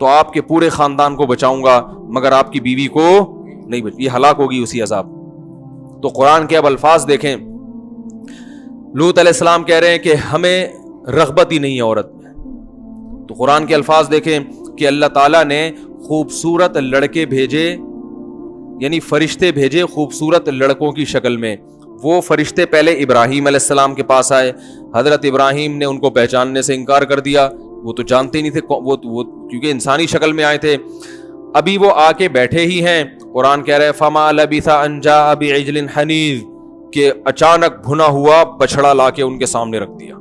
تو آپ کے پورے خاندان کو بچاؤں گا مگر آپ کی بیوی کو نہیں یہ ہلاک ہوگی اسی عذاب. تو قرآن کے اب الفاظ دیکھیں. لوط علیہ السلام کہہ رہے ہیں کہ ہمیں رغبت ہی نہیں ہے عورت میں. تو قرآن کے الفاظ دیکھیں کہ اللہ تعالیٰ نے خوبصورت لڑکے بھیجے, یعنی فرشتے بھیجے خوبصورت لڑکوں کی شکل میں. وہ فرشتے پہلے ابراہیم علیہ السلام کے پاس آئے, حضرت ابراہیم نے ان کو پہچاننے سے انکار کر دیا, وہ تو جانتے نہیں تھے, وہ کیونکہ انسانی شکل میں آئے تھے. ابھی وہ آ کے بیٹھے ہی ہیں, قرآن کہہ رہے فما لبث ان جاء بعجل حنیذ, کہ اچانک بھنا ہوا بچڑا لا کے ان کے سامنے رکھ دیا.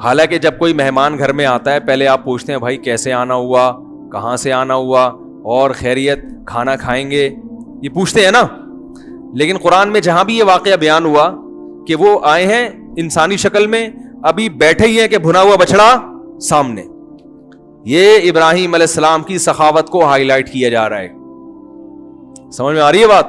حالانکہ جب کوئی مہمان گھر میں آتا ہے پہلے آپ پوچھتے ہیں بھائی کیسے آنا ہوا, کہاں سے آنا ہوا, اور خیریت, کھانا کھائیں گے, یہ پوچھتے ہیں نا. لیکن قرآن میں جہاں بھی یہ واقعہ بیان ہوا کہ وہ آئے ہیں انسانی شکل میں, ابھی بیٹھے ہی ہیں کہ بھنا ہوا بچڑا سامنے. یہ ابراہیم علیہ السلام کی سخاوت کو ہائی لائٹ کیا جا رہا ہے. سمجھ میں آ رہی ہے بات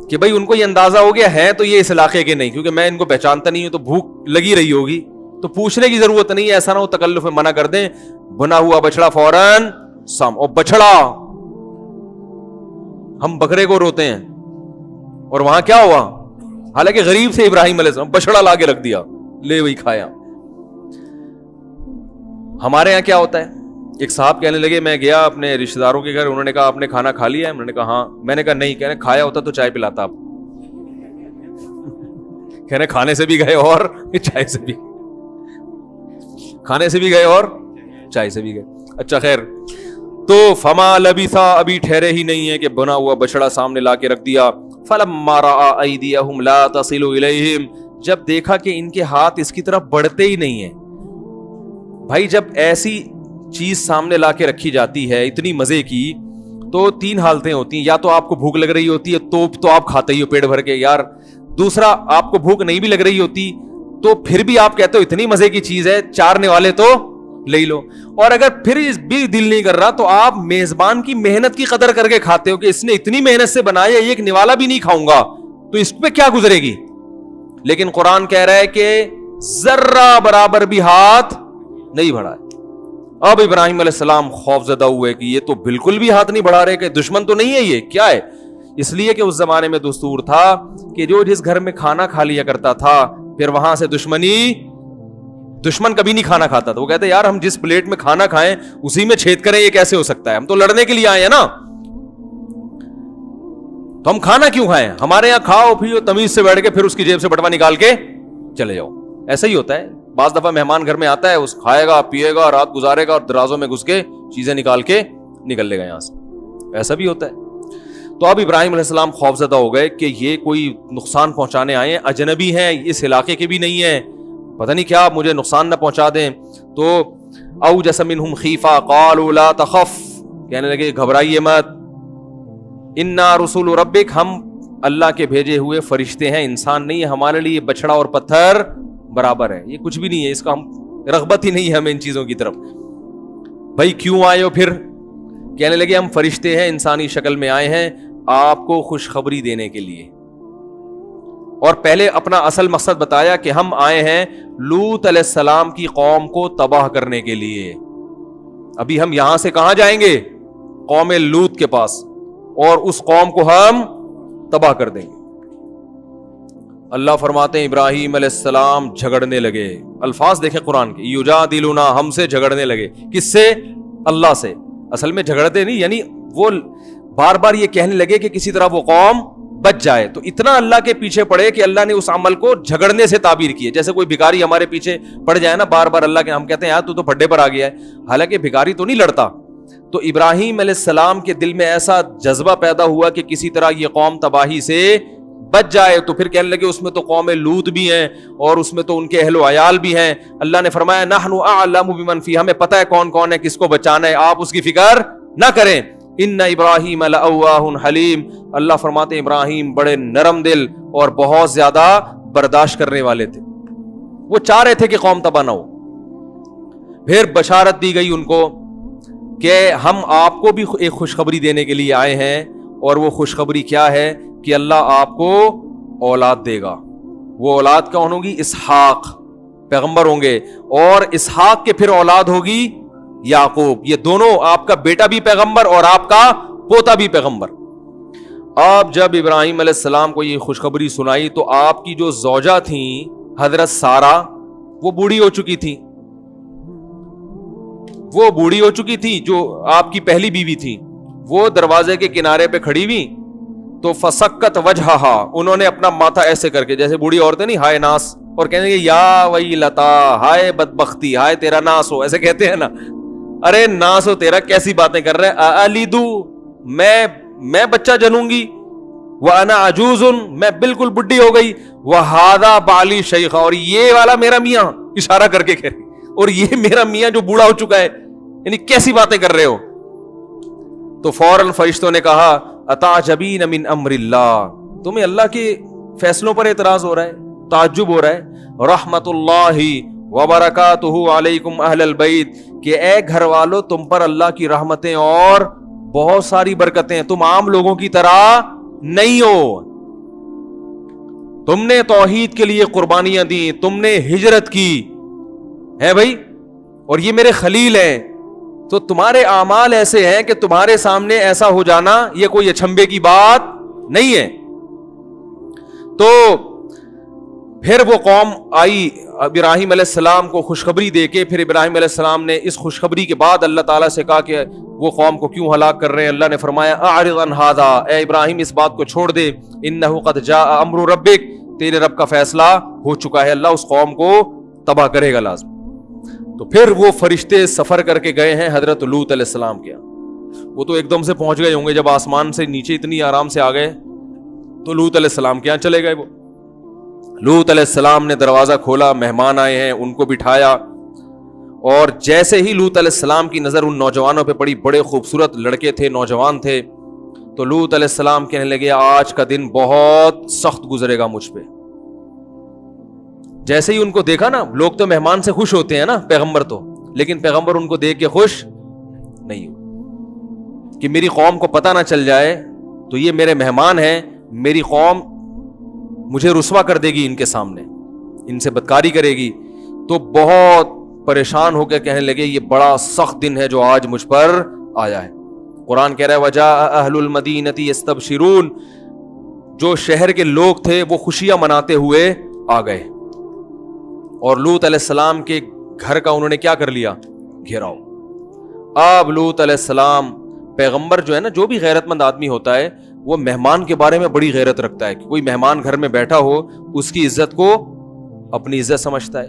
کہ بھائی ان کو یہ اندازہ ہو گیا ہے تو یہ اس علاقے کے نہیں, کیونکہ میں ان کو پہچانتا نہیں ہوں تو بھوک لگی رہی ہوگی, تو پوچھنے کی ضرورت نہیں ہے. ایسا نہ ہو تکلف میں منع کر دیں, بنا ہوا بچڑا فوراً سام. اور بچڑا, ہم بکرے کو روتے ہیں اور وہاں کیا ہوا, حالانکہ غریب سے ابراہیم علیہ السلام بچڑا لا کے رکھ دیا, لے وہی کھایا. ہمارے یہاں کیا ہوتا ہے, ایک صاحب کہنے لگے میں گیا اپنے رشتہ داروں کے گھر, انہوں نے کہا آپ نے کھانا کھا لیا ہے, انہوں نے کہا ہاں. میں نے کہا نہیں, کہنے کھایا ہوتا تو چائے پلاتا آپ. کہنے کھانے سے بھی گئے اور چائے سے بھی, کھانے سے بھی گئے اور چائے سے بھی گئے. اچھا خیر, تو فما لبثا, ابھی ٹھہرے ہی نہیں ہے کہ بنا ہوا بچڑا سامنے لا کے رکھ دیا. فلما رأى أيديهم لا تصل إليهم, جب دیکھا کہ ان کے ہاتھ اس کی طرف بڑھتے ہی نہیں ہیں. بھائی جب ایسی چیز سامنے لا کے رکھی جاتی ہے اتنی مزے کی, تو تین حالتیں ہوتی ہیں. یا تو آپ کو بھوک لگ رہی ہوتی ہے تو آپ کھاتے ہی ہو پیٹ بھر کے یار. دوسرا, آپ کو بھوک نہیں بھی لگ رہی ہوتی تو پھر بھی آپ کہتے ہو اتنی مزے کی چیز ہے, چارنے والے تو لے لو. اور اگر پھر بھی دل نہیں کر رہا تو آپ میزبان کی محنت کی قدر کر کے کھاتے ہو کہ اس نے اتنی محنت سے بنایا, ایک نوالا بھی نہیں کھاؤں گا تو اس پہ کیا گزرے گی. لیکن قرآن کہہ رہا ہے کہ ذرہ برابر بھی ہاتھ نہیں بڑھائے. اب ابراہیم علیہ السلام خوف زدہ ہوئے کہ یہ تو بالکل بھی ہاتھ نہیں بڑھا رہے, کہ دشمن تو نہیں ہے, یہ کیا ہے. اس لیے کہ اس زمانے میں دستور تھا کہ جو جس گھر میں کھانا کھا لیا کرتا تھا پھر وہاں سے دشمن کبھی نہیں کھانا کھاتا تھا. وہ کہتے یار ہم جس پلیٹ میں کھانا کھائیں اسی میں چھید کریں, یہ کیسے ہو سکتا ہے, ہم تو لڑنے کے لیے آئے ہیں نا, تو ہم کھانا کیوں کھائیں. ہمارے یہاں کھاؤ پیو تمیز سے بیٹھ کے پھر اس کی جیب سے بٹوا نکال کے چلے جاؤ. ایسا ہی ہوتا ہے. بعض دفعہ مہمان گھر میں آتا ہے, اس کھائے گا پیے گا رات گزارے گا اور درازوں میں گھس کے چیزیں نکال کے نکل لے گا یہاں سے. ایسا بھی ہوتا ہے. تو اب ابراہیم علیہ السلام خوفزدہ ہو گئے کہ یہ کوئی نقصان پہنچانے آئے ہیں, اجنبی ہیں, اس علاقے کے بھی نہیں ہیں, پتہ نہیں کیا مجھے نقصان نہ پہنچا دیں. تو اوجس منہم خیفہ قالوا لا تخف, کہنے لگے گھبرائیے مت, انا رسول ربک, ہم اللہ کے بھیجے ہوئے فرشتے ہیں, انسان نہیں ہے, ہمارے لیے بچڑا اور پتھر برابر ہے, یہ کچھ بھی نہیں ہے, اس کا ہم رغبت ہی نہیں ہے ہمیں ان چیزوں کی طرف. بھائی کیوں آئے ہو پھر؟ کہنے لگے ہم فرشتے ہیں, انسانی شکل میں آئے ہیں آپ کو خوشخبری دینے کے لیے. اور پہلے اپنا اصل مقصد بتایا کہ ہم آئے ہیں لوط علیہ السلام کی قوم کو تباہ کرنے کے لیے. ابھی ہم یہاں سے کہاں جائیں گے؟ قوم لوط کے پاس, اور اس قوم کو ہم تباہ کر دیں گے. اللہ فرماتے ہیں ابراہیم علیہ السلام جھگڑنے لگے. الفاظ دیکھیں قرآن کے, یجادلونا, ہم سے جھگڑنے لگے. کس سے؟ اللہ سے. اصل میں جھگڑتے نہیں, یعنی وہ بار بار یہ کہنے لگے کہ کسی طرح وہ قوم بچ جائے. تو اتنا اللہ کے پیچھے پڑے کہ اللہ نے اس عمل کو جھگڑنے سے تعبیر کی ہے. جیسے کوئی بھکاری ہمارے پیچھے پڑ جائے نا بار بار اللہ کے, ہم کہتے ہیں یار تو پھڈے پر آ گیا ہے, حالانکہ بھکاری تو نہیں لڑتا. تو ابراہیم علیہ السلام کے دل میں ایسا جذبہ پیدا ہوا کہ کسی طرح یہ قوم تباہی سے بچ جائے. تو پھر کہنے لگے اس میں تو قوم لوط بھی ہیں اور اس میں تو ان کے اہل و عیال بھی ہیں. اللہ نے فرمایا نحن اعلم بمن فی, ہمیں پتہ ہے کون کون ہے, کس کو بچانا ہے, آپ اس کی فکر نہ کریں. ان ابراہیم لأواہ حلیم, اللہ فرماتے ہیں ابراہیم بڑے نرم دل اور بہت زیادہ برداشت کرنے والے تھے. وہ چاہ رہے تھے کہ قوم تباہ نہ ہو. پھر بشارت دی گئی ان کو کہ ہم آپ کو بھی ایک خوشخبری دینے کے لیے آئے ہیں, اور وہ خوشخبری کیا ہے کہ اللہ آپ کو اولاد دے گا. وہ اولاد کون ہوگی؟ اسحاق. پیغمبر ہوں گے, اور اسحاق کے پھر اولاد ہوگی یعقوب. یہ دونوں, آپ کا بیٹا بھی پیغمبر اور آپ کا پوتا بھی پیغمبر. آپ جب ابراہیم علیہ السلام کو یہ خوشخبری سنائی تو آپ کی جو زوجہ تھیں حضرت سارہ, وہ بوڑھی ہو چکی تھی, وہ بوڑھی ہو چکی تھی, جو آپ کی پہلی بیوی تھی. وہ دروازے کے کنارے پہ کھڑی ہوئی تو فسکت وجہہا, انہوں نے اپنا ماتھا ایسے کر کے, جیسے بوڑھی عورتیں نہیں ہائے ناس, اور کہنے گے یا ویلتا, ہائے بدبختی, ہائے تیرا ناس ہو, ایسے کہتے ہیں نا, ارے ناس ہو تیرا, کیسی باتیں کر رہے ہیں, الیدو, میں بچہ جنوں گی, وانا عجوز, میں بالکل بڈھی ہو گئی, وہذا بالی شیخا, اور یہ والا میرا میاں, اشارہ کر کے کہہ رہی, اور یہ میرا میاں جو بوڑھا ہو چکا ہے, یعنی کیسی باتیں کر رہے ہو. تو فوراً فرشتوں نے کہا اتعجبین من امر اللہ, تمہیں اللہ کے فیصلوں پر اعتراض ہو رہا ہے, تعجب ہو رہا ہے. رحمت اللہ وبرکاتہ علیکم اہل البیت, کہ اے گھر والو تم پر اللہ کی رحمتیں اور بہت ساری برکتیں, تم عام لوگوں کی طرح نہیں ہو, تم نے توحید کے لیے قربانیاں دی, تم نے ہجرت کی ہے بھائی, اور یہ میرے خلیل ہیں, تو تمہارے اعمال ایسے ہیں کہ تمہارے سامنے ایسا ہو جانا یہ کوئی اچھمبے کی بات نہیں ہے. تو پھر وہ قوم آئی ابراہیم علیہ السلام کو خوشخبری دے کے, پھر ابراہیم علیہ السلام نے اس خوشخبری کے بعد اللہ تعالیٰ سے کہا کہ وہ قوم کو کیوں ہلاک کر رہے ہیں. اللہ نے فرمایا اعرض عن ھذا, اے ابراہیم اس بات کو چھوڑ دے, انہ قد جاء امر ربک, تیرے رب کا فیصلہ ہو چکا ہے, اللہ اس قوم کو تباہ کرے گا لازم. تو پھر وہ فرشتے سفر کر کے گئے ہیں حضرت لوط علیہ السلام کے. وہ تو ایک دم سے پہنچ گئے ہوں گے, جب آسمان سے نیچے اتنی آرام سے آ گئے تو لوط علیہ السلام کے یہاں چلے گئے. وہ لوط علیہ السلام نے دروازہ کھولا, مہمان آئے ہیں, ان کو بٹھایا, اور جیسے ہی لوط علیہ السلام کی نظر ان نوجوانوں پہ پڑی, بڑے خوبصورت لڑکے تھے, نوجوان تھے, تو لوط علیہ السلام کہنے لگے آج کا دن بہت سخت گزرے گا مجھ پہ. جیسے ہی ان کو دیکھا نا, لوگ تو مہمان سے خوش ہوتے ہیں نا, پیغمبر تو, لیکن پیغمبر ان کو دیکھ کے خوش نہیں ہو, کہ میری قوم کو پتہ نہ چل جائے تو یہ میرے مہمان ہیں, میری قوم مجھے رسوا کر دے گی ان کے سامنے, ان سے بدکاری کرے گی. تو بہت پریشان ہو کے کہنے لگے یہ بڑا سخت دن ہے جو آج مجھ پر آیا ہے. قرآن کہہ رہا ہے وجاء اہل المدینۃ یستبشرون, جو شہر کے لوگ تھے وہ خوشیاں مناتے ہوئے آ گئے, اور لوط علیہ السلام کے گھر کا انہوں نے کیا کر لیا, گھیراؤ. اب لوط علیہ السلام پیغمبر جو ہے نا, جو بھی غیرت مند آدمی ہوتا ہے وہ مہمان کے بارے میں بڑی غیرت رکھتا ہے, کہ کوئی مہمان گھر میں بیٹھا ہو اس کی عزت کو اپنی عزت سمجھتا ہے.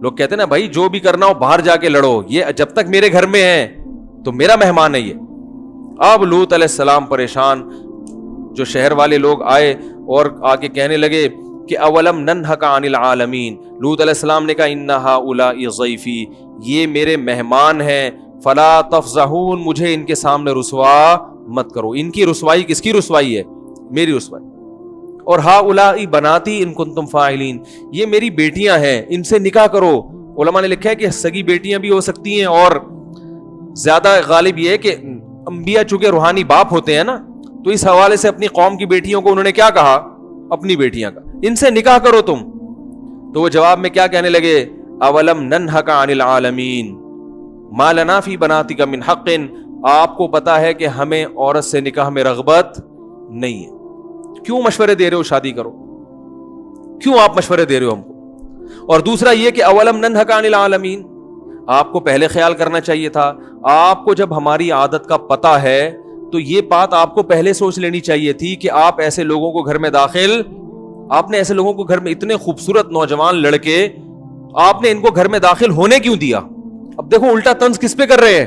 لوگ کہتے ہیں نا بھائی جو بھی کرنا ہو باہر جا کے لڑو, یہ جب تک میرے گھر میں ہے تو میرا مہمان ہے یہ. اب لوط علیہ السلام پریشان, جو شہر والے لوگ آئے اور آ کے کہنے لگے کہ اولم ننہک عن العالمین, لوط علیہ السلام نے کہا ان ہؤلاء ضیفی, یہ میرے مہمان ہیں, فلا تفضحون, مجھے ان کے سامنے رسوا مت کرو. ان کی رسوائی کس کی رسوائی ہے, میری رسوائی. اور ہؤلاء بناتی ان کنتم فاعلین, یہ میری بیٹیاں ہیں, ان سے نکاح کرو. علماء نے لکھا ہے کہ سگی بیٹیاں بھی ہو سکتی ہیں, اور زیادہ غالب یہ ہے کہ انبیاء چونکہ روحانی باپ ہوتے ہیں نا, تو اس حوالے سے اپنی قوم کی بیٹیوں کو انہوں نے کیا کہا, اپنی بیٹیاں کا, ان سے نکاح کرو تم. تو وہ جواب میں کیا کہنے لگے, اولم ننہک عن العالمین ما لنا فی بناتک من حق, آپ کو پتا ہے کہ ہمیں عورت سے نکاح میں رغبت نہیں ہے, کیوں مشورے دے رہے ہو شادی کرو, کیوں آپ مشورے دے رہے ہو ہم کو. اور دوسرا یہ کہ اولم ننہک عن العالمین, آپ کو پہلے خیال کرنا چاہیے تھا, آپ کو جب ہماری عادت کا پتہ ہے تو یہ بات آپ کو پہلے سوچ لینی چاہیے تھی کہ آپ ایسے لوگوں کو گھر میں داخل, آپ نے ایسے لوگوں کو گھر میں, اتنے خوبصورت نوجوان لڑکے, آپ نے ان کو گھر میں داخل ہونے کیوں دیا. اب دیکھو الٹا طنز کس پہ کر رہے ہیں,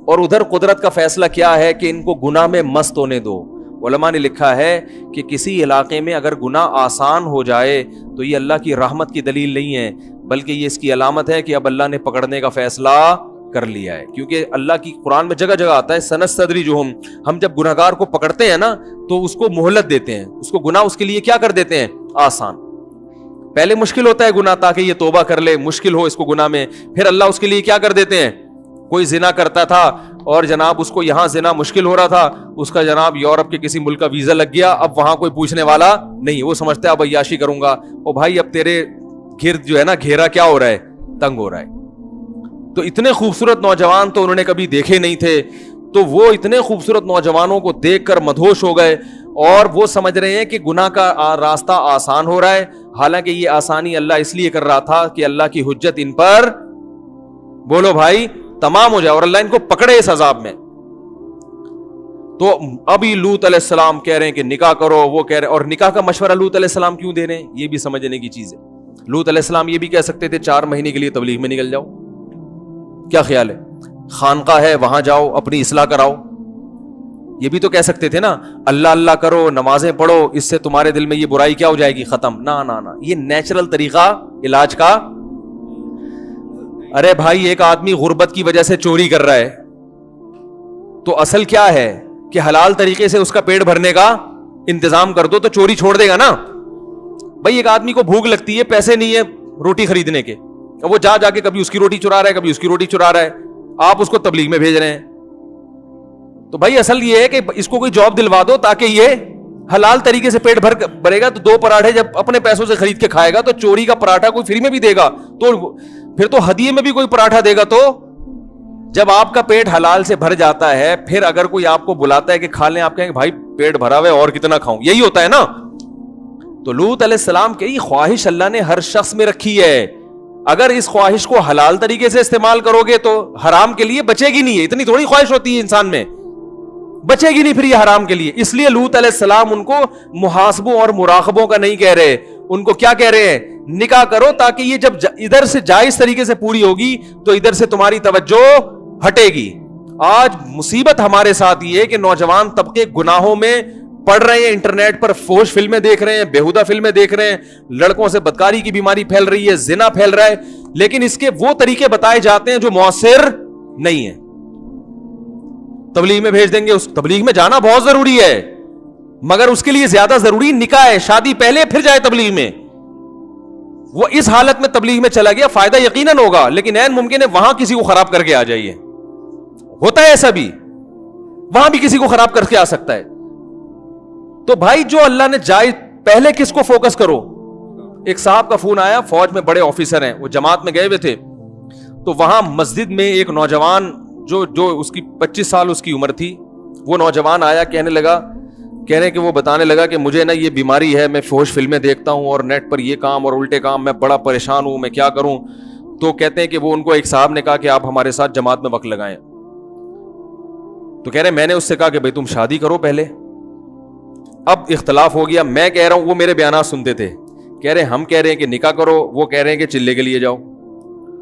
اور ادھر قدرت کا فیصلہ کیا ہے کہ ان کو گناہ میں مست ہونے دو. علماء نے لکھا ہے کہ کسی علاقے میں اگر گناہ آسان ہو جائے تو یہ اللہ کی رحمت کی دلیل نہیں ہے, بلکہ یہ اس کی علامت ہے کہ اب اللہ نے پکڑنے کا فیصلہ کر لیا ہے. کیونکہ اللہ کی قرآن میں جگہ جگہ آتا ہے سنستدرجہم, ہم جب گناہگار کو پکڑتے ہیں نا تو اس کو مہلت دیتے ہیں, اس کو گناہ اس کے لیے کیا کر دیتے ہیں, آسان. پہلے مشکل ہوتا ہے گناہ تاکہ یہ توبہ کر لے, مشکل ہو اس کو گناہ میں, پھر اللہ اس کے لیے کیا کر دیتے ہیں, کوئی زنا کرتا تھا اور جناب اس کو یہاں زنا مشکل ہو رہا تھا, اس کا جناب یورپ کے کسی ملک کا ویزا لگ گیا, اب وہاں کوئی پوچھنے والا نہیں, وہ سمجھتا ہے اب عیاشی کروں گا. او بھائی اب تیرے گرد جو ہے نا گھیرا کیا ہو رہا ہے, تنگ ہو رہا ہے. تو اتنے خوبصورت نوجوان تو انہوں نے کبھی دیکھے نہیں تھے, تو وہ اتنے خوبصورت نوجوانوں کو دیکھ کر مدہوش ہو گئے, اور وہ سمجھ رہے ہیں کہ گناہ کا راستہ آسان ہو رہا ہے, حالانکہ یہ آسانی اللہ اس لیے کر رہا تھا کہ اللہ کی حجت ان پر, بولو بھائی, تمام ہو جائے اور اللہ ان کو پکڑے اس عذاب میں. تو ابھی لوط علیہ السلام کہہ رہے ہیں کہ نکاح کرو, وہ کہہ رہے ہیں, اور نکاح کا مشورہ لوط علیہ السلام کیوں دے رہے ہیں, یہ بھی سمجھنے کی چیز ہے. لوط علیہ السلام یہ بھی کہہ سکتے تھے 4 مہینے کے لیے تبلیغ میں نکل جاؤ, کیا خیال ہے, خانقاہ ہے وہاں جاؤ, اپنی اصلاح کراؤ, یہ بھی تو کہہ سکتے تھے نا, اللہ اللہ کرو, نمازیں پڑھو, اس سے تمہارے دل میں یہ برائی کیا ہو جائے گی, ختم. نہ نہ نہ, یہ نیچرل طریقہ علاج کا. ارے بھائی, ایک آدمی غربت کی وجہ سے چوری کر رہا ہے, تو اصل کیا ہے کہ حلال طریقے سے اس کا پیٹ بھرنے کا انتظام کر دو تو چوری چھوڑ دے گا نا. بھائی ایک آدمی کو بھوک لگتی ہے, پیسے نہیں ہے روٹی خریدنے کے, وہ جا کے کبھی اس کی روٹی چرا رہا ہے, کبھی اس کی روٹی چرا رہا ہے, آپ اس کو تبلیغ میں بھیج رہے ہیں. تو بھائی اصل یہ ہے کہ اس کو کوئی جاب دلوا دو تاکہ یہ حلال طریقے سے پیٹ بھرے گا. تو 2 پراٹھے جب اپنے پیسوں سے خرید کے کھائے گا تو چوری کا پراٹھا کوئی فری میں بھی دے گا, تو پھر تو ہدیے میں بھی کوئی پراٹھا دے گا. تو جب آپ کا پیٹ حلال سے بھر جاتا ہے, پھر اگر کوئی آپ کو بلاتا ہے کہ کھا لیں, آپ کہیں بھائی پیٹ بھرا ہوا ہے اور کتنا کھاؤں, یہی ہوتا ہے نا. تو لوط علیہ السلام کی یہ خواہش اللہ نے ہر شخص میں رکھی ہے, اگر اس خواہش کو حلال طریقے سے استعمال کرو گے تو حرام کے لیے بچے گی نہیں ہے. اتنی تھوڑی خواہش ہوتی ہے انسان میں, بچے گی نہیں پھر یہ حرام کے لیے. اس لیے لوط علیہ السلام ان کو محاسبوں اور مراقبوں کا نہیں کہہ رہے, ان کو کیا کہہ رہے ہیں, نکاح کرو, تاکہ یہ جب ادھر سے جائز طریقے سے پوری ہوگی تو ادھر سے تمہاری توجہ ہٹے گی. آج مصیبت ہمارے ساتھ یہ ہے کہ نوجوان طبقے گناہوں میں پڑھ رہے ہیں, انٹرنیٹ پر فحش فلمیں دیکھ رہے ہیں, بیہودہ فلمیں دیکھ رہے ہیں, لڑکوں سے بدکاری کی بیماری پھیل رہی ہے, زنا پھیل رہا ہے, لیکن اس کے وہ طریقے بتائے جاتے ہیں جو مؤثر نہیں ہیں. تبلیغ میں بھیج دیں گے, اس تبلیغ میں جانا بہت ضروری ہے, مگر اس کے لیے زیادہ ضروری نکاح ہے, شادی پہلے پھر جائے تبلیغ میں. وہ اس حالت میں تبلیغ میں چلا گیا, فائدہ یقیناً ہوگا, لیکن عین ممکن ہے وہاں کسی کو خراب کر کے آ جائیے. ہوتا ہے ایسا بھی, وہاں بھی کسی کو خراب کر کے آ سکتا ہے. تو بھائی جو اللہ نے جائز, پہلے کس کو فوکس کرو. ایک صاحب کا فون آیا, فوج میں بڑے آفیسر ہیں, وہ جماعت میں گئے ہوئے تھے, تو وہاں مسجد میں ایک نوجوان جو اس کی 25 سال اس کی عمر تھی, وہ نوجوان آیا, کہنے کہ وہ بتانے لگا کہ مجھے نا یہ بیماری ہے, میں فحش فلمیں دیکھتا ہوں اور نیٹ پر یہ کام اور الٹے کام, میں بڑا پریشان ہوں, میں کیا کروں. تو کہتے ہیں کہ وہ ان کو ایک صاحب نے کہا کہ آپ ہمارے ساتھ جماعت میں وقت لگائیں. تو کہہ رہے میں نے اس سے کہا کہ بھائی تم شادی کرو پہلے. اب اختلاف ہو گیا, میں کہہ رہا ہوں, وہ میرے بیانات سنتے تھے, کہہ رہے ہم کہہ رہے ہیں کہ نکاح کرو, وہ کہہ رہے ہیں کہ چلے کے لیے جاؤ.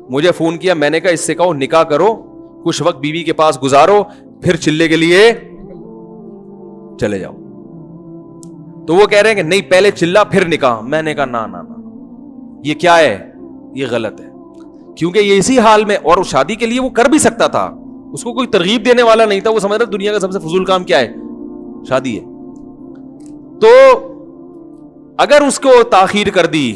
مجھے فون کیا, میں نے کہا اس سے کہو نکاح کرو, کچھ وقت بیوی کے پاس گزارو, پھر چلے کے لیے چلے جاؤ. تو وہ کہہ رہے ہیں کہ نہیں پہلے چلا پھر نکاح. میں نے کہا نہ, یہ کیا ہے, یہ غلط ہے, کیونکہ یہ اسی حال میں, اور شادی کے لیے وہ کر بھی سکتا تھا, اس کو کوئی ترغیب دینے والا نہیں تھا, وہ سمجھ رہا دنیا کا سب سے فضول کام کیا ہے, شادی ہے. تو اگر اس کو تاخیر کر دی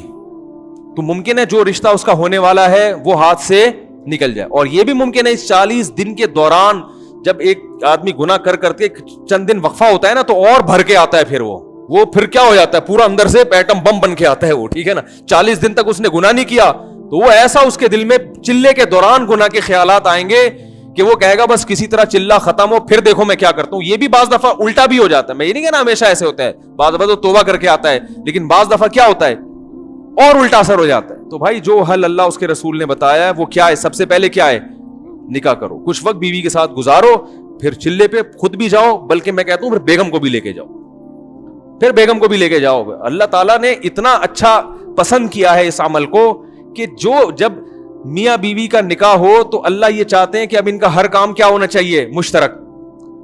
تو ممکن ہے جو رشتہ اس کا ہونے والا ہے وہ ہاتھ سے نکل جائے. اور یہ بھی ممکن ہے اس 40 دن کے دوران جب ایک آدمی گناہ کر کے چند دن وقفہ ہوتا ہے نا, تو اور بھر کے آتا ہے, پھر وہ پھر کیا ہو جاتا ہے, پورا اندر سے ایٹم بم بن کے آتا ہے وہ, ٹھیک ہے نا. 40 دن تک اس نے گناہ نہیں کیا تو وہ ایسا اس کے دل میں چلے کے دوران گناہ کے خیالات آئیں گے کہ وہ کہے گا بس کسی طرح چلا ختم ہو, پھر دیکھو میں کیا کرتا ہوں. یہ بھی بعض دفعہ الٹا بھی ہو جاتا ہے, میں یہ نہیں کہنا ہمیشہ ایسے ہوتا ہے, بعض دفعہ تو توبہ کر کے آتا ہے, لیکن بعض دفعہ کیا ہوتا ہے اور الٹا اثر ہو جاتا ہے. تو بھائی جو حل اللہ اس کے رسول نے بتایا ہے وہ کیا ہے, سب سے پہلے کیا ہے, نکاح کرو, کچھ وقت بیوی کے ساتھ گزارو, پھر چلے پہ خود بھی جاؤ, بلکہ میں کہتا ہوں پھر بیگم کو بھی لے کے جاؤ, پھر بیگم کو بھی لے کے جاؤ. اللہ تعالیٰ نے اتنا اچھا پسند کیا ہے اس عمل کو کہ جب میاں بیوی کا نکاح ہو تو اللہ یہ چاہتے ہیں کہ اب ان کا ہر کام کیا ہونا چاہیے, مشترک.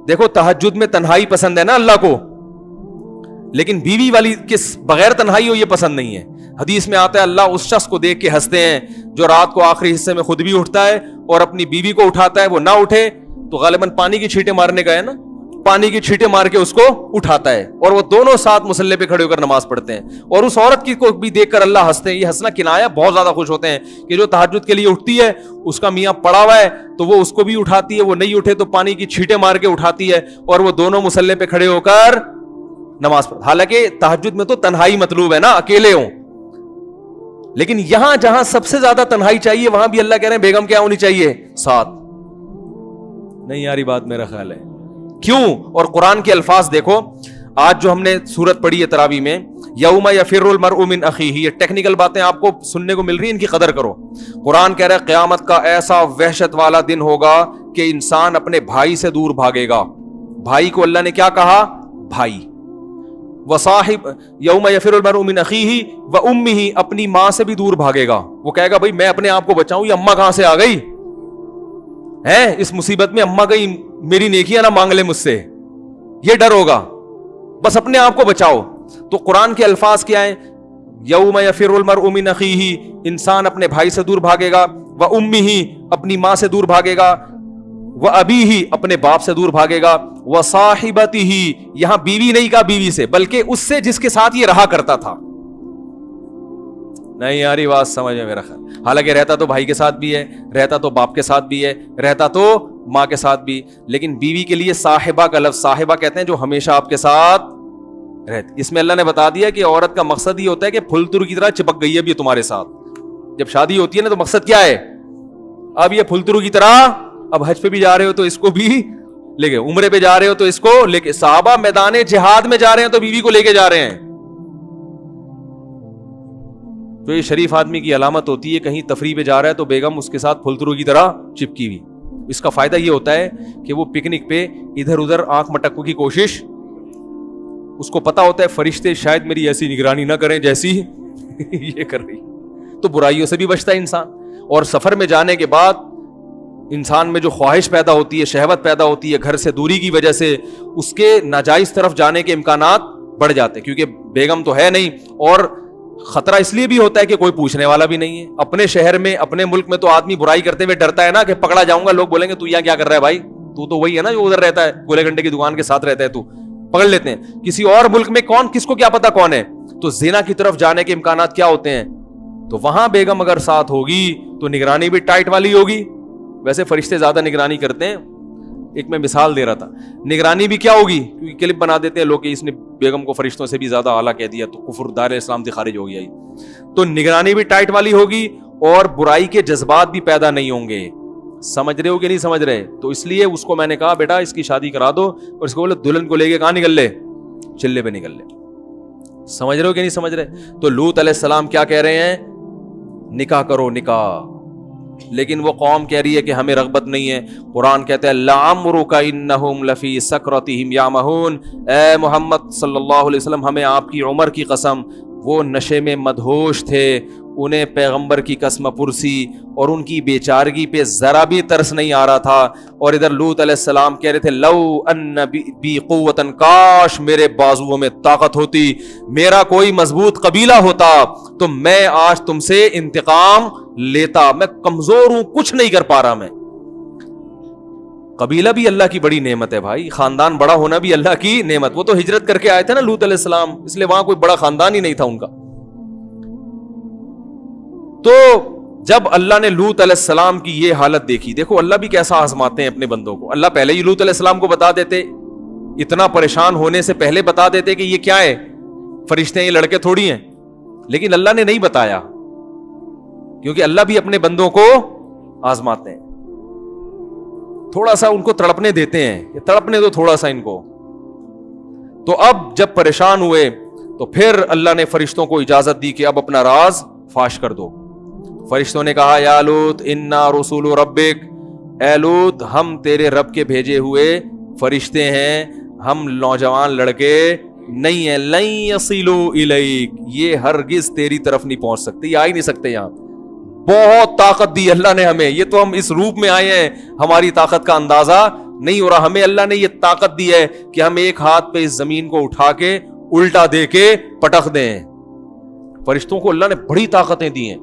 دیکھو تہجد میں تنہائی پسند ہے نا اللہ کو, لیکن بیوی والی کس بغیر تنہائی ہو یہ پسند نہیں ہے. حدیث میں آتا ہے اللہ اس شخص کو دیکھ کے ہنستے ہیں جو رات کو آخری حصے میں خود بھی اٹھتا ہے اور اپنی بیوی کو اٹھاتا ہے, وہ نہ اٹھے تو غالباً پانی کی چھینٹیں مارنے کا ہے نا, پانی کی چھینٹیں مار کے اس کو اٹھاتا ہے, اور وہ دونوں ساتھ مصلے پہ کھڑے ہو کر نماز پڑھتے ہیں. اور اس عورت کی کو بھی دیکھ کر اللہ ہنستے ہیں. یہ ہنسنا کنایا, بہت زیادہ خوش ہوتے ہیں کہ جو تہجد کے لیے اٹھتی ہے اس کا میاں پڑا ہوا ہے تو وہ اس کو بھی اٹھاتی ہے, وہ نہیں اٹھے تو پانی کی چھینٹیں مار کے اٹھاتی ہے, اور وہ دونوں مصلے پہ کھڑے ہو کر نماز پڑھ. حالانکہ تہجد میں تو تنہائی مطلوب ہے نا, اکیلے ہوں. لیکن یہاں جہاں سب سے زیادہ تنہائی چاہیے وہاں بھی اللہ کہہ رہے ہیں بیگم کیا ہونی چاہیے؟ ساتھ. نہیں یاری بات میرا خیال ہے. کیوں؟ اور قرآن کے الفاظ دیکھو. آج جو ہم نے سورت پڑھی ہے تراویح میں، یوم یفر المرء من اخیہ، یہ ٹیکنیکل باتیں آپ کو سننے کو مل رہی ہیں، ان کی قدر کرو. قرآن کہہ رہا ہے قیامت کا ایسا وحشت والا دن ہوگا کہ انسان اپنے بھائی سے دور بھاگے گا. بھائی کو اللہ نے کیا کہا؟ بھائی. وصاحب یوم یفر المرء من اخیہ وامہ، اپنی ماں سے بھی دور بھاگے گا. وہ کہے گا بھائی میں اپنے آپ کو بچاؤں، یہ اماں کہاں سے آ گئی ہے؟ اس مصیبت میں اماں کہیں میری نیکیاں نہ مانگ لے مجھ سے، یہ ڈر ہوگا. بس اپنے آپ کو بچاؤ. تو قرآن کے الفاظ کیا ہیں؟ یوم یفر المرء من اخیہ، انسان اپنے بھائی سے دور بھاگے گا. وامہ، اپنی ماں سے دور بھاگے گا. وابیہ، اپنے باپ سے دور بھاگے گا. وصاحبتہ، یہاں بیوی نہیں کہا بیوی سے، بلکہ اس سے جس کے ساتھ یہ رہا کرتا تھا. نہیں یاری بات سمجھ میں میرا خیال. حالانکہ رہتا تو بھائی کے ساتھ بھی ہے، رہتا تو باپ کے ساتھ بھی ہے، رہتا تو ماں کے ساتھ بھی، لیکن بیوی کے لیے صاحبہ کا لفظ، صاحبہ کہتے ہیں جو ہمیشہ آپ کے ساتھ رہتی. اس میں اللہ نے بتا دیا کہ عورت کا مقصد یہ ہوتا ہے کہ پھل تر کی طرح چپک گئی ہے بھی تمہارے ساتھ. جب شادی ہوتی ہے نا تو مقصد کیا ہے؟ اب یہ پھل ترو کی طرح، اب حج پہ بھی جا رہے ہو تو اس کو بھی لے کے، عمرے پہ جا رہے ہو تو اس کو لے کے. صحابہ میدان جہاد میں جا رہے ہیں تو بیوی کو لے کے جا رہے ہیں. تو یہ شریف آدمی کی علامت ہوتی ہے. کہیں تفریح پہ جا رہا ہے تو بیگم اس کے ساتھ پھلترو کی طرح چپکی ہوئی. اس کا فائدہ یہ ہوتا ہے کہ وہ پکنک پہ ادھر ادھر آنکھ مٹکنے کی کوشش، اس کو پتا ہوتا ہے فرشتے شاید میری ایسی نگرانی نہ کریں جیسی یہ کر رہی. تو برائیوں سے بھی بچتا ہے انسان. اور سفر میں جانے کے بعد انسان میں جو خواہش پیدا ہوتی ہے، شہوت پیدا ہوتی ہے، گھر سے دوری کی وجہ سے اس کے ناجائز طرف جانے کے امکانات بڑھ جاتے ہیں، کیونکہ بیگم تو ہے نہیں. اور خطرہ اس لیے بھی ہوتا ہے کہ کوئی پوچھنے والا بھی نہیں ہے. اپنے شہر میں، اپنے ملک میں تو آدمی برائی کرتے ہوئے ڈرتا ہے نا کہ پکڑا جاؤں گا، لوگ بولیں گے تو یہاں کیا کر رہا ہے بھائی، تو وہی ہے نا جو ادھر رہتا ہے، گولے گھنٹے کی دکان کے ساتھ رہتا ہے، تو پکڑ لیتے ہیں. کسی اور ملک میں کون، کس کو کیا پتا کون ہے. تو زنا کی طرف جانے کے امکانات کیا ہوتے ہیں. تو وہاں بیگم اگر ساتھ ہوگی تو نگرانی بھی ٹائٹ والی ہوگی. ویسے فرشتے زیادہ نگرانی کرتے ہیں. ایک میں مثال دے رہا تھا، نگرانی بھی کیا ہوگی، کیونکہ کلپ بنا دیتے ہیں لوگ کہ اس نے بیگم کو فرشتوں سے بھی زیادہ اعلیٰ کہہ دیا تو کفر دار اسلام سے خارج ہو گیا. تو نگرانی بھی ٹائٹ والی ہوگی اور برائی کے جذبات بھی پیدا نہیں ہوں گے. سمجھ رہے ہو کہ نہیں سمجھ رہے؟ تو اس لیے اس کو میں نے کہا بیٹا اس کی شادی کرا دو، اور اس کو بولے دلہن کو لے کے کہاں نکل لے، چلے پہ نکل لے. سمجھ رہے ہو کہ نہیں سمجھ رہے؟ تو لوط علیہ السلام کیا کہہ رہے ہیں؟ نکاح کرو نکاح. لیکن وہ قوم کہہ رہی ہے کہ ہمیں رغبت نہیں ہے. قرآن کہتا ہے لعمرک انہم لفی سکرتہم یعمہون. اے محمد صلی اللہ علیہ وسلم، ہمیں آپ کی عمر کی قسم، وہ نشے میں مدہوش تھے، انہیں پیغمبر کی قسم پرسی اور ان کی بیچارگی پہ ذرا بھی ترس نہیں آ رہا تھا. اور ادھر لوط علیہ السلام کہہ رہے تھے لو ان بی قوتن، کاش میرے بازوؤں میں طاقت ہوتی، میرا کوئی مضبوط قبیلہ ہوتا تو میں آج تم سے انتقام لیتا. میں کمزور ہوں، کچھ نہیں کر پا رہا. میں قبیلہ بھی اللہ کی بڑی نعمت ہے بھائی، خاندان بڑا ہونا بھی اللہ کی نعمت. وہ تو ہجرت کر کے آئے تھے نا لوط علیہ السلام، اس لیے وہاں کوئی بڑا خاندان ہی نہیں تھا ان کا. تو جب اللہ نے لوط علیہ السلام کی یہ حالت دیکھی، دیکھو اللہ بھی کیسا آزماتے ہیں اپنے بندوں کو. اللہ پہلے ہی لوط علیہ السلام کو بتا دیتے، اتنا پریشان ہونے سے پہلے بتا دیتے کہ یہ کیا ہے، فرشتے ہیں، یہ لڑکے تھوڑی ہیں. لیکن اللہ نے نہیں بتایا، کیونکہ اللہ بھی اپنے بندوں کو آزماتے ہیں، تھوڑا سا ان کو تڑپنے دیتے ہیں. یہ تڑپنے دو تھوڑا سا ان کو. تو اب جب پریشان ہوئے تو پھر اللہ نے فرشتوں کو اجازت دی کہ اب اپنا راز فاش کر دو. فرشتوں نے کہا یا لوط انا رسول ربک، اے لوط ہم تیرے رب کے بھیجے ہوئے فرشتے ہیں، ہم نوجوان لڑکے نہیں ہیں. لن یصلوا الیک، یہ ہرگز تیری طرف نہیں پہنچ سکتے، یہ آ ہی نہیں سکتے یہاں. بہت طاقت دی اللہ نے ہمیں، یہ تو ہم اس روپ میں آئے ہیں، ہماری طاقت کا اندازہ نہیں ہو رہا. ہمیں اللہ نے یہ طاقت دی ہے کہ ہم ایک ہاتھ پہ اس زمین کو اٹھا کے الٹا دے کے پٹخ دیں. فرشتوں کو اللہ نے بڑی طاقتیں دی ہیں.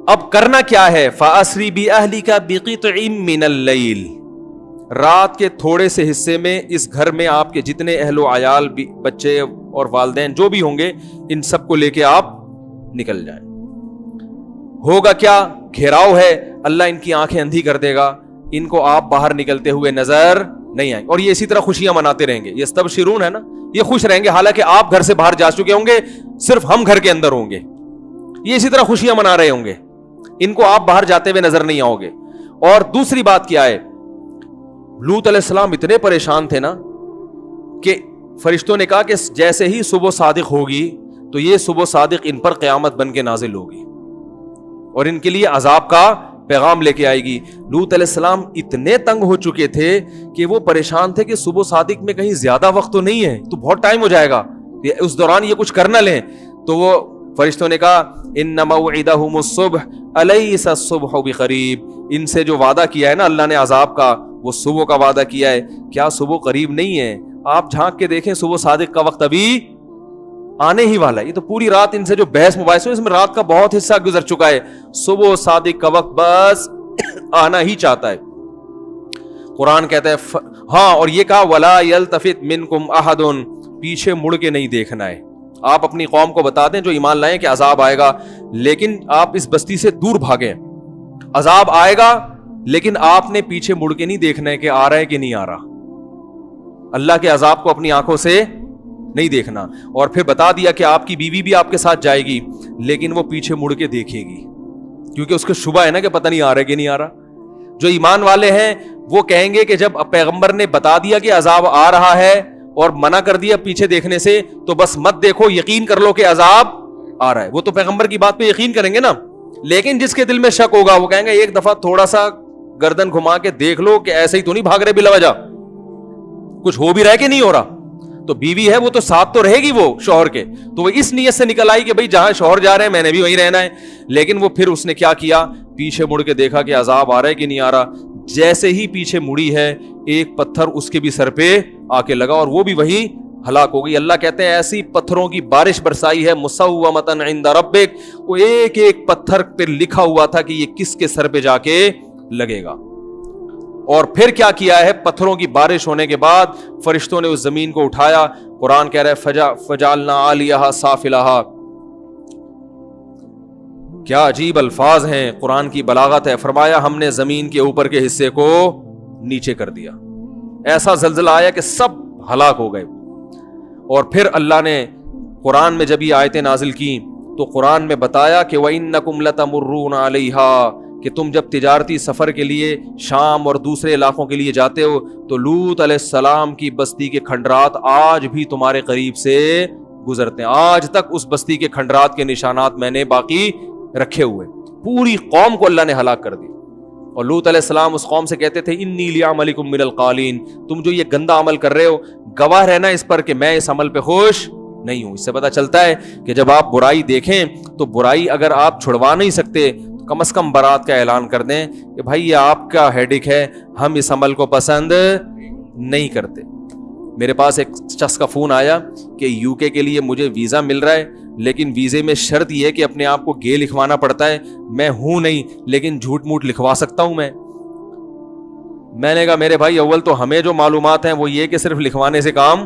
اب کرنا کیا ہے؟ فَأَسْرِ بِأَهْلِكَ بِقِطْعٍ مِّنَ اللَّيْلِ، رات کے تھوڑے سے حصے میں اس گھر میں آپ کے جتنے اہل و عیال، بچے اور والدین جو بھی ہوں گے، ان سب کو لے کے آپ نکل جائیں. ہوگا کیا؟ گھیراؤ ہے، اللہ ان کی آنکھیں اندھی کر دے گا، ان کو آپ باہر نکلتے ہوئے نظر نہیں آئیں گے, اور یہ اسی طرح خوشیاں مناتے رہیں گے. یستبشرون ہے نا, یہ خوش رہیں گے حالانکہ آپ گھر سے باہر جا چکے ہوں گے, صرف ہم گھر کے اندر ہوں گے. یہ اسی طرح خوشیاں منا رہے ہوں گے, ان کو آپ باہر جاتے ہوئے نظر نہیں آؤ گے. اور دوسری بات کیا ہے, لوط علیہ السلام اتنے پریشان تھے نا کہ فرشتوں نے کہا کہ جیسے ہی صبح صادق ہوگی تو یہ صبح صادق ان پر قیامت بن کے نازل ہوگی اور ان کے لیے عذاب کا پیغام لے کے آئے گی. لوط علیہ السلام اتنے تنگ ہو چکے تھے کہ وہ پریشان تھے کہ صبح صادق میں کہیں زیادہ وقت تو نہیں ہے, تو بہت ٹائم ہو جائے گا, اس دوران یہ کچھ کر نہ لیں. تو وہ فرشتوں نے کہا ان موعدہم الصبح الیس الصبح بقریب, ان سے جو وعدہ کیا ہے نا اللہ نے عذاب کا, وہ صبح کا وعدہ کیا ہے, کیا صبح قریب نہیں ہے؟ آپ جھانک کے دیکھیں صبح صادق کا وقت ابھی آنے ہی والا ہے. یہ تو پوری رات ان سے جو بحث مباحث ہوئی اس میں رات کا بہت حصہ گزر چکا ہے, صبح صادق کا وقت بس آنا ہی چاہتا ہے. قرآن کہتا ہے ہاں, اور یہ کہا ولا یلتفت منکم احد, پیچھے مڑ کے نہیں دیکھنا ہے. آپ اپنی قوم کو بتا دیں جو ایمان لائیں کہ عذاب آئے گا, لیکن آپ اس بستی سے دور بھاگیں. عذاب آئے گا لیکن آپ نے پیچھے مڑ کے نہیں دیکھنا ہے کہ آ رہا ہے کہ نہیں آ رہا. اللہ کے عذاب کو اپنی آنکھوں سے نہیں دیکھنا. اور پھر بتا دیا کہ آپ کی بیوی بھی آپ کے ساتھ جائے گی, لیکن وہ پیچھے مڑ کے دیکھے گی کیونکہ اس کو شبہ ہے نا کہ پتہ نہیں آ رہا ہے کہ نہیں آ رہا. جو ایمان والے ہیں وہ کہیں گے کہ جب پیغمبر نے بتا دیا کہ عذاب آ رہا ہے اور منع کر دیا پیچھے دیکھنے سے, تو بس مت دیکھو, یقین کر لو کہ عذاب آ رہا ہے. وہ تو پیغمبر کی بات پہ یقین کریں گے نا. لیکن جس کے دل میں شک ہوگا وہ کہیں گے ایک دفعہ تھوڑا سا گردن گھما کے دیکھ لو کہ ایسے ہی تو نہیں بھاگ رہے بلا وجہ, کچھ ہو بھی رہا ہے کہ نہیں ہو رہا. تو بیوی ہے وہ تو ساتھ تو رہے گی وہ شوہر کے, تو وہ اس نیت سے نکل آئی کہ بھئی جہاں شوہر جا رہے ہیں میں نے بھی وہیں رہنا ہے. لیکن وہ پھر اس نے کیا کیا, پیچھے مڑ کے دیکھا کہ عذاب آ رہا ہے کہ نہیں آ رہا. جیسے ہی پیچھے مڑی ہے ایک پتھر اس کے بھی سر پہ آ کے لگا اور وہ بھی وہیں ہلاک ہو گئی. اللہ کہتے ہیں ایسی پتھروں کی بارش برسائی ہے مسومۃ عند ربک, وہ ایک ایک پتھر پہ لکھا ہوا تھا کہ یہ کس کے سر پہ جا کے لگے گا. اور پھر کیا کیا ہے, پتھروں کی بارش ہونے کے بعد فرشتوں نے اس زمین کو اٹھایا. قرآن کہہ رہا ہے فجعلنا عالیہا سافلہا. کیا عجیب الفاظ ہیں, قرآن کی بلاغت ہے. فرمایا ہم نے زمین کے اوپر کے حصے کو نیچے کر دیا, ایسا زلزلہ آیا کہ سب ہلاک ہو گئے. اور پھر اللہ نے قرآن میں جب یہ آیتیں نازل کی تو قرآن میں بتایا کہ وَإِنَّكُمْ لَتَمُرُّونَ عَلَيْهَا, کہ تم جب تجارتی سفر کے لیے شام اور دوسرے علاقوں کے لیے جاتے ہو تو لوط علیہ السلام کی بستی کے کھنڈرات آج بھی تمہارے قریب سے گزرتے ہیں. آج تک اس بستی کے کھنڈرات کے نشانات میں نے باقی رکھے ہوئے. پوری قوم کو اللہ نے ہلاک کر دی. اور لوط علیہ السلام اس قوم سے کہتے تھے انی لعملکم من القالین, تم جو یہ گندا عمل کر رہے ہو گواہ رہنا اس پر کہ میں اس عمل پہ خوش نہیں ہوں. اس سے پتہ چلتا ہے کہ جب آپ برائی دیکھیں تو برائی اگر آپ چھڑوا نہیں سکتے تو کم از کم برات کا اعلان کر دیں کہ بھائی یہ آپ کا ہیڈک ہے, ہم اس عمل کو پسند نہیں کرتے. میرے پاس ایک شخص کا فون آیا کہ یو کے لیے مجھے ویزا مل رہا ہے, لیکن ویزے میں شرط یہ ہے کہ اپنے آپ کو گے لکھوانا پڑتا ہے. میں ہوں نہیں لیکن جھوٹ موٹ لکھوا سکتا ہوں. میں نے کہا میرے بھائی اول تو ہمیں جو معلومات ہیں وہ یہ کہ صرف لکھوانے سے کام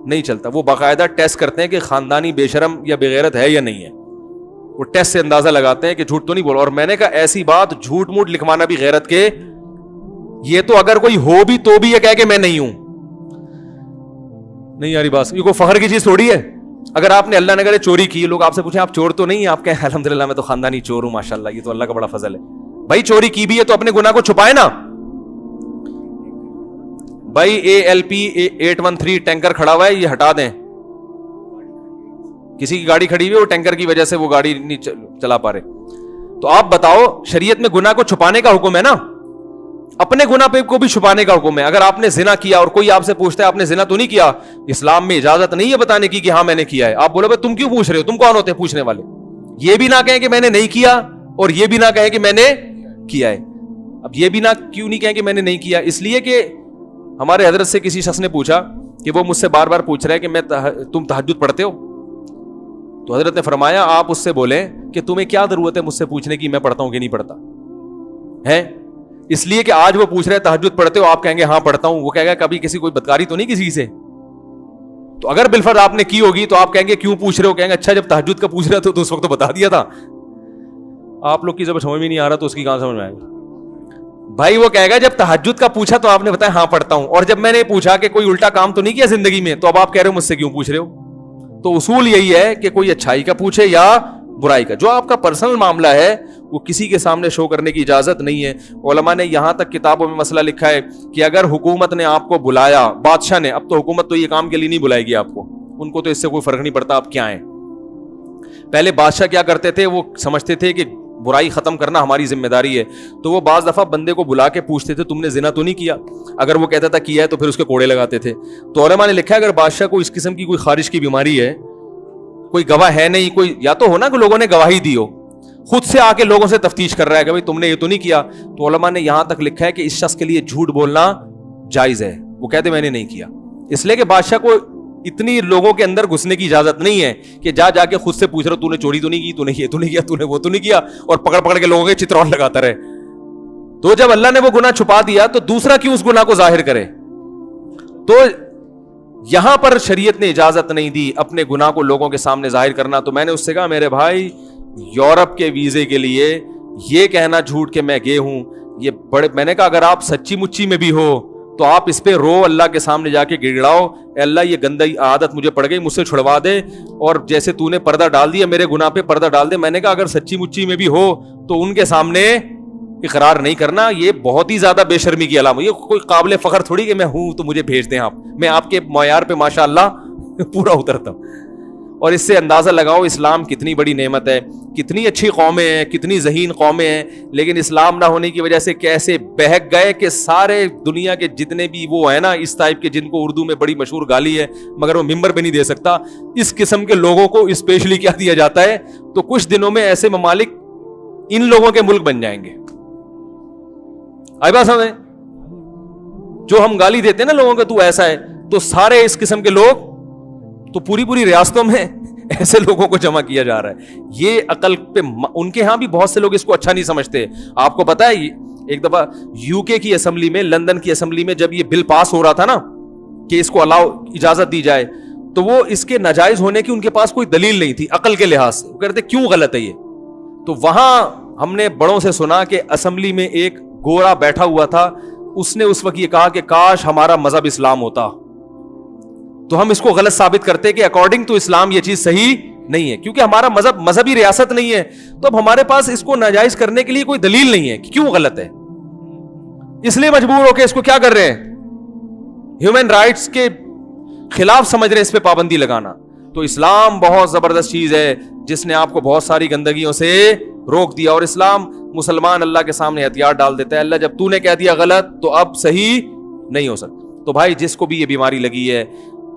نہیں چلتا. وہ باقاعدہ ٹیسٹ کرتے ہیں کہ خاندانی بے شرم یا بغیرت ہے یا نہیں ہے. وہ ٹیسٹ سے اندازہ لگاتے ہیں کہ جھوٹ تو نہیں بولا. اور میں نے کہا ایسی بات جھوٹ موٹ لکھوانا بھی غیرت کے, یہ تو اگر کوئی ہو بھی تو بھی یہ کہے کہ میں نہیں ہوں. نہیں یاری بات, یہ کوئی فخر کی چیز تھوڑی ہے. اگر آپ نے اللہ نے اگر چوری کی, لوگ آپ سے پوچھیں آپ چور تو نہیں ہیں, آپ کہیں الحمدللہ میں تو خاندانی چور ہوں ماشاءاللہ, یہ تو اللہ کا بڑا فضل ہے. بھائی چوری کی بھی ہے تو اپنے گناہ کو چھپائے نا. بھائی ALP 813 ٹینکر کھڑا ہوا ہے, یہ ہٹا دیں. کسی کی گاڑی کھڑی ہوئی ہے, وہ ٹینکر کی وجہ سے وہ گاڑی نہیں چلا پا رہے. تو آپ بتاؤ, شریعت میں گناہ کو چھپانے کا حکم ہے نا, اپنے گناہ پہ کو بھی چھپانے کا حکم ہے. اگر آپ نے زنا کیا اور کوئی آپ سے پوچھتا ہے آپ نے زنا تو نہیں کیا, اسلام میں اجازت نہیں ہے بتانے کی کہ ہاں میں نے کیا ہے. آپ بولو بھائی تم کیوں پوچھ رہے ہو, تم کون ہوتے ہیں پوچھنے والے. یہ بھی نہ کہیں کہ میں نے نہیں کیا اور یہ بھی نہ کہیں کہ میں نے کیا ہے. اب یہ بھی نہ کیوں نہیں کہیں کہ میں نے نہیں کیا, اس لیے کہ ہمارے حضرت سے کسی شخص نے پوچھا کہ وہ مجھ سے بار بار پوچھ رہا ہے کہ تم تہجد پڑھتے ہو. تو حضرت نے فرمایا آپ اس سے بولیں کہ تمہیں کیا ضرورت ہے مجھ سے پوچھنے کی میں پڑھتا ہوں کہ نہیں پڑھتا ہے. اس لیے کہ آج وہ پوچھ رہے تہجد پڑھتے ہو, آپ کہیں گے ہاں پڑھتا ہوں. وہ کہے گا کبھی کسی کوئی بدکاری تو نہیں کسی سے. تو اگر بالفرض آپ نے کی ہوگی تو آپ کہیں گے کیوں پوچھ رہے ہو, کہیں گے اچھا جب تہجد کا پوچھ رہا تھا تو اس وقت تو بتا دیا تھا. آپ لوگ کی جب سمجھ میں نہیں آ رہا تو اس کی کہاں سمجھ میں آئے گا. بھائی وہ کہے گا جب تہجد کا پوچھا تو آپ نے بتایا ہاں پڑھتا ہوں, اور جب میں نے پوچھا کہ کوئی الٹا کام تو نہیں کیا زندگی میں, تو اب آپ کہہ رہے ہو مجھ سے کیوں پوچھ رہے ہو. تو اصول یہی ہے کہ کوئی اچھائی کا پوچھے یا برائی کا. جو آپ کا پرسنل معاملہ ہے وہ کسی کے سامنے شو کرنے کی اجازت نہیں ہے. علماء نے یہاں تک کتابوں میں مسئلہ لکھا ہے کہ اگر حکومت نے آپ کو بلایا, بادشاہ نے, اب تو حکومت تو یہ کام کے لیے نہیں بلائے گی آپ کو, ان کو تو اس سے کوئی فرق نہیں پڑتا آپ کیا ہیں. پہلے بادشاہ کیا کرتے تھے, وہ سمجھتے تھے کہ برائی ختم کرنا ہماری ذمہ داری ہے, تو وہ بعض دفعہ بندے کو بلا کے پوچھتے تھے تم نے زنا تو نہیں کیا. اگر وہ کہتا تھا کیا ہے تو پھر اس کے کوڑے لگاتے تھے. تو علماء نے لکھا ہے اگر بادشاہ کو اس قسم کی کوئی خارج کی بیماری ہے, کوئی گواہ ہے نہیں, کوئی یا تو ہونا کہ لوگوں نے گواہی دی ہو, خود سے آ کے لوگوں سے تفتیش کر رہا ہے کہ بھائی تم نے یہ تو نہیں کیا, تو علماء نے یہاں تک لکھا ہے کہ اس شخص کے لیے جھوٹ بولنا جائز ہے. وہ کہتے میں نے نہیں کیا, اس لیے کہ بادشاہ کو اتنی لوگوں کے اندر گھسنے کی اجازت نہیں ہے کہ جا کے خود سے پوچھ رہا تو نے چوری تو نہیں کی, تو نے یہ تو نہیں کیا, تو نے وہ تو نہیں کیا, اور پکڑ پکڑ کے لوگوں کے چترول لگاتا رہے. تو جب اللہ نے وہ گناہ چھپا دیا تو دوسرا کیوں اس گناہ کو ظاہر کرے. تو یہاں پر شریعت نے اجازت نہیں دی اپنے گناہ کو لوگوں کے سامنے ظاہر کرنا. تو میں نے اس سے کہا میرے بھائی یورپ کے ویزے کے لیے یہ کہنا جھوٹ کہ میں گئے ہوں, یہ بڑے, میں نے کہا اگر آپ سچی مچی میں بھی ہو تو آپ اس پہ رو, اللہ کے سامنے جا کے گڑگڑاؤ, اے اللہ یہ گندی عادت مجھے پڑ گئی, مجھ سے چھڑوا دے, اور جیسے تو نے پردہ ڈال دیا میرے گناہ پہ پردہ ڈال دے. میں نے کہا اگر سچی مچی میں بھی ہو تو ان کے سامنے اقرار نہیں کرنا, یہ بہت ہی زیادہ بے شرمی کی علامت. یہ کوئی قابل فخر تھوڑی کہ میں ہوں تو مجھے بھیج دیں آپ, میں آپ کے معیار پہ ماشاءاللہ پورا اترتا ہوں. اور اس سے اندازہ لگاؤ اسلام کتنی بڑی نعمت ہے, کتنی اچھی قومیں ہیں, کتنی ذہین قومیں ہیں, لیکن اسلام نہ ہونے کی وجہ سے کیسے بہک گئے کہ سارے دنیا کے جتنے بھی وہ ہیں نا اس ٹائپ کے, جن کو اردو میں بڑی مشہور گالی ہے مگر وہ ممبر پہ نہیں دے سکتا, اس قسم کے لوگوں کو اسپیشلی کیا دیا جاتا ہے. تو کچھ دنوں میں ایسے ممالک ان لوگوں کے ملک بن جائیں گے. آئی بات سمجھ, جو ہم گالی دیتے ہیں نا لوگوں کو تو ایسا ہے, تو سارے اس قسم کے لوگ تو پوری ریاستوں میں ایسے لوگوں کو جمع کیا جا رہا ہے. یہ عقل پہ ان کے ہاں بھی بہت سے لوگ اس کو اچھا نہیں سمجھتے. آپ کو پتا ہے ایک دفعہ یو کے کی اسمبلی میں, لندن کی اسمبلی میں جب یہ بل پاس ہو رہا تھا نا کہ اس کو اجازت دی جائے, تو وہ اس کے ناجائز ہونے کی ان کے پاس کوئی دلیل نہیں تھی عقل کے لحاظ سے. وہ کہتے کیوں غلط ہے یہ. تو وہاں ہم نے بڑوں سے سنا کہ اسمبلی میں ایک گورا بیٹھا ہوا تھا, اس نے اس وقت یہ کہا کہ کاش ہمارا مذہب اسلام ہوتا, تو ہم اس کو غلط ثابت کرتے کہ اکارڈنگ ٹو اسلام یہ چیز صحیح نہیں ہے, کیونکہ ہمارا مذہب مذہبی ریاست نہیں ہے, تو اب ہمارے پاس اس کو ناجائز کرنے کے لیے کوئی دلیل نہیں ہے کہ کیوں غلط ہے, اس لیے مجبور ہو کے اس کو کیا کر رہے ہیں, ہیومن رائٹس کے خلاف سمجھ رہے ہیں اس پہ پابندی لگانا. تو اسلام بہت زبردست چیز ہے جس نے آپ کو بہت ساری گندگیوں سے روک دیا, اور اسلام مسلمان اللہ کے سامنے ہتھیار ڈال دیتا ہے, اللہ جب تو نے کہہ دیا غلط تو اب صحیح نہیں ہو سکتا. تو بھائی جس کو بھی یہ بیماری لگی ہے,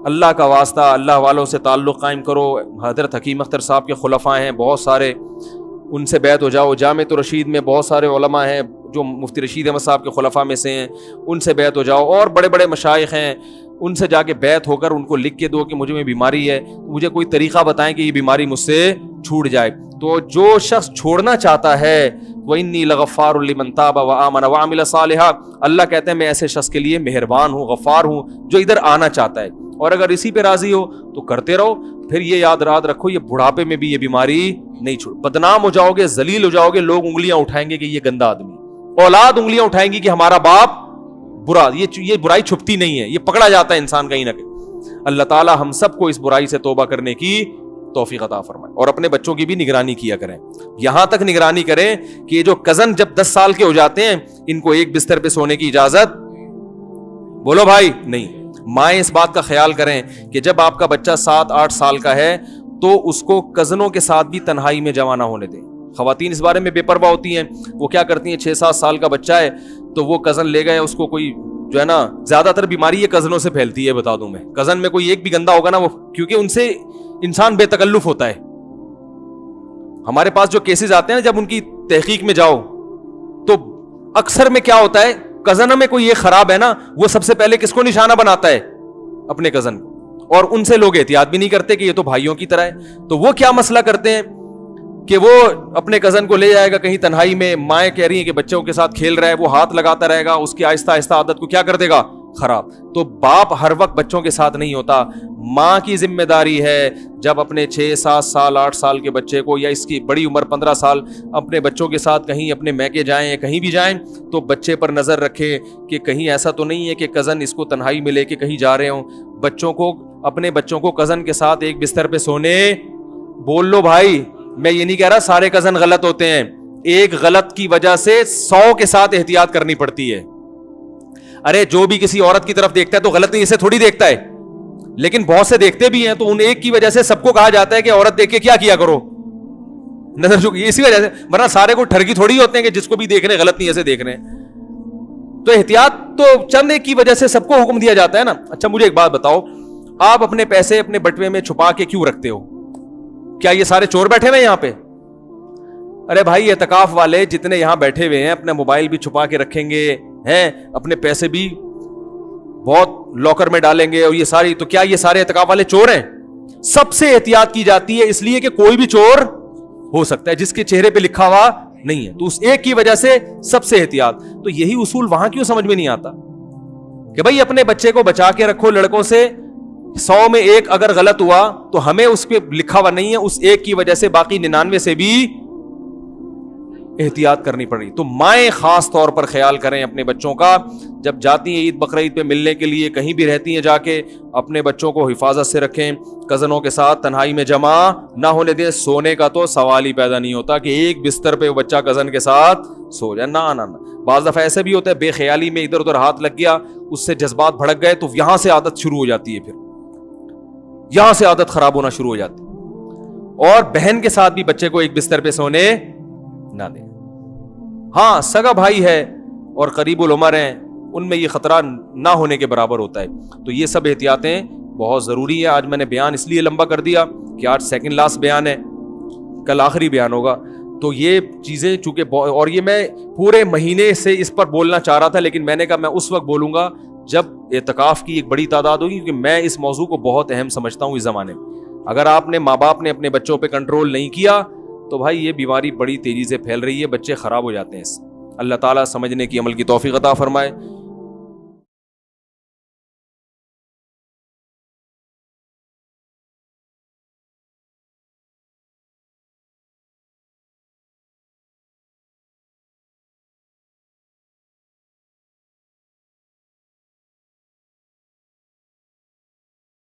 اللہ کا واسطہ اللہ والوں سے تعلق قائم کرو. حضرت حکیم اختر صاحب کے خلفاء ہیں بہت سارے, ان سے بیعت ہو جاؤ. جامع رشید میں بہت سارے علماء ہیں جو مفتی رشید احمد صاحب کے خلفاء میں سے ہیں, ان سے بیعت ہو جاؤ. اور بڑے بڑے مشائخ ہیں, ان سے جا کے بیعت ہو کر ان کو لکھ کے دو کہ مجھے میں بیماری ہے, مجھے کوئی طریقہ بتائیں کہ یہ بیماری مجھ سے چھوٹ جائے. تو جو شخص چھوڑنا چاہتا ہے وَإِنِّي لَغَفَّارٌ لِمَن تَابَ وَآمَنَ وَعَمِلَ صَالِحًا, اللہ کہتے ہیں میں ایسے شخص کے لیے مہربان ہوں, غفار ہوں جو ادھر آنا چاہتا ہے, اور اگر اسی پہ راضی ہو تو کرتے رہو. پھر یہ یاد رکھو یہ بڑھاپے میں بھی یہ بیماری نہیں چھوڑ, بدنام ہو جاؤ گے, ذلیل ہو جاؤ گے, لوگ انگلیاں اٹھائیں گے کہ یہ گندا آدمی, اولاد انگلیاں اٹھائیں گی کہ ہمارا باپ برا. یہ برائی چھپتی نہیں ہے, یہ پکڑا جاتا ہے انسان کہیں نہ کہیں. اللہ تعالی ہم سب کو اس برائی سے توبہ کرنے کی توفیق عطا فرمائے, اور اپنے بچوں کی بھی نگرانی کیا کریں. یہاں تک نگرانی کریں کہ یہ جو کزن جب 10 سال کے ہو جاتے ہیں ان کو ایک بستر پہ سونے کی اجازت بولو بھائی نہیں. مائیں اس بات کا خیال کریں کہ جب آپ کا بچہ 7-8 سال کا ہے تو اس کو کزنوں کے ساتھ بھی تنہائی میں جمع نہ ہونے دیں. خواتین اس بارے میں بے پرواہ ہوتی ہیں, وہ کیا کرتی ہیں 6-7 سال کا بچہ ہے تو وہ کزن لے گئے, اس کو کوئی جو ہے نا زیادہ تر بیماری یہ کزنوں سے پھیلتی ہے, بتا دوں میں. کزن میں کوئی ایک بھی گندا ہوگا نا وہ, کیونکہ ان سے انسان بے تکلف ہوتا ہے. ہمارے پاس جو کیسز آتے ہیں جب ان کی تحقیق میں جاؤ تو اکثر میں کیا ہوتا ہے, کزن میں کوئی یہ خراب ہے نا وہ سب سے پہلے کس کو نشانہ بناتا ہے, اپنے کزن کو, اور ان سے لوگ احتیاط بھی نہیں کرتے کہ یہ تو بھائیوں کی طرح ہے. تو وہ کیا مسئلہ کرتے ہیں کہ وہ اپنے کزن کو لے جائے گا کہیں تنہائی میں, مائیں کہہ رہی ہیں کہ بچوں کے ساتھ کھیل رہا ہے, وہ ہاتھ لگاتا رہے گا, اس کی آہستہ آہستہ عادت کو کیا کر دے گا, خراب. تو باپ ہر وقت بچوں کے ساتھ نہیں ہوتا, ماں کی ذمہ داری ہے جب اپنے 6 7 سال 8 سال کے بچے کو, یا اس کی بڑی عمر 15 سال اپنے بچوں کے ساتھ کہیں اپنے میکے جائیں یا کہیں بھی جائیں, تو بچے پر نظر رکھے کہ کہیں ایسا تو نہیں ہے کہ کزن اس کو تنہائی میں لے کے کہیں جا رہے ہوں. بچوں کو, اپنے بچوں کو کزن کے ساتھ ایک بستر پہ سونے بول لو بھائی. میں یہ نہیں کہہ رہا سارے کزن غلط ہوتے ہیں, ایک غلط کی وجہ سے 100 کے ساتھ احتیاط کرنی پڑتی ہے. ارے جو بھی کسی عورت کی طرف دیکھتا ہے تو غلط نہیں, اسے تھوڑی دیکھتا ہے, لیکن بہت سے دیکھتے بھی ہیں, تو ان ایک کی وجہ سے سب کو کہا جاتا ہے کہ عورت دیکھ کے کیا کرو, نظر جھکی, اسی وجہ سے. ورنہ سارے کو ٹھرکی تھوڑی ہوتے ہیں کہ جس کو بھی دیکھ رہے غلط نہیں ایسے دیکھ رہے ہیں. تو احتیاط تو چند ایک کی وجہ سے سب کو حکم دیا جاتا ہے نا. اچھا مجھے ایک بات بتاؤ, آپ اپنے پیسے اپنے بٹوے میں چھپا کے کیوں رکھتے ہو؟ کیا یہ سارے چور بیٹھے ہوئے یہاں پہ؟ ارے بھائی اعتکاف والے جتنے یہاں بیٹھے ہوئے ہیں اپنا موبائل بھی چھپا کے رکھیں گے ہیں, اپنے پیسے بھی بہت لاکر میں ڈالیں گے, اور یہ ساری, تو کیا یہ سارے اعتکاف والے چور ہیں؟ سب سے احتیاط کی جاتی ہے, اس لیے کہ کوئی بھی چور ہو سکتا ہے جس کے چہرے پہ لکھا ہوا نہیں ہے, تو اس ایک کی وجہ سے سب سے احتیاط. تو یہی اصول وہاں کیوں سمجھ میں نہیں آتا کہ بھائی اپنے بچے کو بچا کے رکھو لڑکوں سے, 100 میں 1 اگر غلط ہوا تو ہمیں اس پہ لکھا ہوا نہیں ہے, اس ایک کی وجہ سے باقی 99 سے بھی احتیاط کرنی پڑی. تو مائیں خاص طور پر خیال کریں اپنے بچوں کا, جب جاتی ہیں عید بقرعید پہ ملنے کے لیے, کہیں بھی رہتی ہیں جا کے, اپنے بچوں کو حفاظت سے رکھیں, کزنوں کے ساتھ تنہائی میں جمع نہ ہونے دیں. سونے کا تو سوال ہی پیدا نہیں ہوتا کہ ایک بستر پہ وہ بچہ کزن کے ساتھ سو جائے, نہ. بعض دفعہ ایسے بھی ہوتا ہے بے خیالی میں ادھر ادھر ہاتھ لگ گیا, اس سے جذبات بھڑک گئے, تو یہاں سے عادت شروع ہو جاتی ہے, پھر یہاں سے عادت خراب ہونا شروع ہو جاتی. اور بہن کے ساتھ بھی بچے کو ایک بستر پہ سونے نہ دیں. ہاں سگا بھائی ہے اور قریب العمر ہیں, ان میں یہ خطرہ نہ ہونے کے برابر ہوتا ہے. تو یہ سب احتیاطیں بہت ضروری ہے. آج میں نے بیان اس لیے لمبا کر دیا کہ آج سیکنڈ لاسٹ بیان ہے, کل آخری بیان ہوگا. تو یہ چیزیں چونکہ, اور یہ میں پورے مہینے سے اس پر بولنا چاہ رہا تھا, لیکن میں نے کہا میں اس وقت بولوں گا جب اعتکاف کی ایک بڑی تعداد ہوگی, کیونکہ میں اس موضوع کو بہت اہم سمجھتا ہوں اس زمانے میں. اگر آپ نے, ماں باپ نے اپنے بچوں پہ کنٹرول نہیں کیا تو بھائی یہ بیماری بڑی تیزی سے پھیل رہی ہے, بچے خراب ہو جاتے ہیں. اللہ تعالیٰ سمجھنے کی, عمل کی توفیق عطا فرمائے.